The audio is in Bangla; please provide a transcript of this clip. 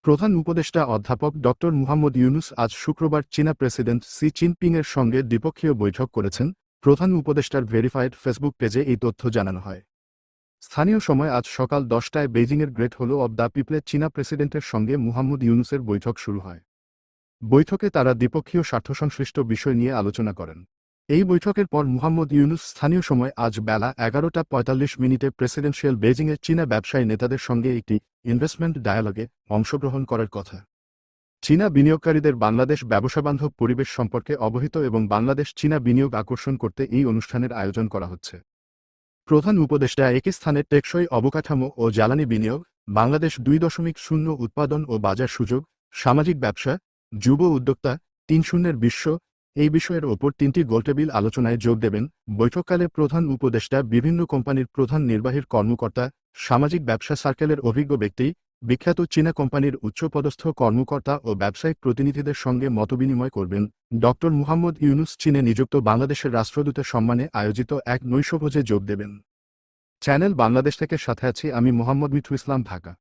প্রধান উপদেষ্টা অধ্যাপক ড. মুহাম্মদ ইউনূস আজ শুক্রবার চীনা প্রেসিডেন্ট সি জিনপিংয়ের সঙ্গে দ্বিপক্ষীয় বৈঠক করেছেন। প্রধান উপদেষ্টার ভেরিফাইড ফেসবুক পেজে এই তথ্য জানানো হয়। স্থানীয় সময় আজ সকাল 10টায় বেইজিংয়ের গ্রেট হল অব দ্য পিপলে চীনা প্রেসিডেন্টের সঙ্গে মুহাম্মদ ইউনূসের বৈঠক শুরু হয়। বৈঠকে তারা দ্বিপক্ষীয় স্বার্থসংশ্লিষ্ট বিষয় নিয়ে আলোচনা করেন। এই বৈঠকের পর মুহাম্মদ ইউনূস স্থানীয় সময় আজ বেলা 11:45 প্রেসিডেন্সিয়াল বেইজিংয়ে চীনা ব্যবসায়ী নেতাদের সঙ্গে একটি ইনভেস্টমেন্ট ডায়ালগে অংশগ্রহণ করার কথা। চীনা বিনিয়োগকারীদের বাংলাদেশ ব্যবসাবান্ধব পরিবেশ সম্পর্কে অবহিত এবং বাংলাদেশ চীনা বিনিয়োগ আকর্ষণ করতে এই অনুষ্ঠানের আয়োজন করা হচ্ছে। প্রধান উপদেষ্টা একই স্থানে টেকসই অবকাঠামো ও জ্বালানি বিনিয়োগ, বাংলাদেশ 2.0 উৎপাদন ও বাজার সুযোগ, সামাজিক ব্যবসা, যুব উদ্যোক্তা, 3.0 বিশ্ব এই বিষয়ের ওপর 3টি গোলটেবিল আলোচনায় যোগ দেবেন। বৈঠককালে প্রধান উপদেষ্টা বিভিন্ন কোম্পানির প্রধান নির্বাহীর কর্মকর্তা, সামাজিক ব্যবসা সার্কেলের অভিজ্ঞ ব্যক্তি, বিখ্যাত চীনা কোম্পানির উচ্চপদস্থ কর্মকর্তা ও ব্যবসায়িক প্রতিনিধিদের সঙ্গে মতবিনিময় করবেন। ড. মুহাম্মদ ইউনূস চীনে নিযুক্ত বাংলাদেশের রাষ্ট্রদূতের সম্মানে আয়োজিত এক নৈশভোজে যোগ দেবেন। চ্যানেল বাংলাদেশ থেকে সাথে আছি আমি মোহাম্মদ মিঠু ইসলাম, ঢাকা।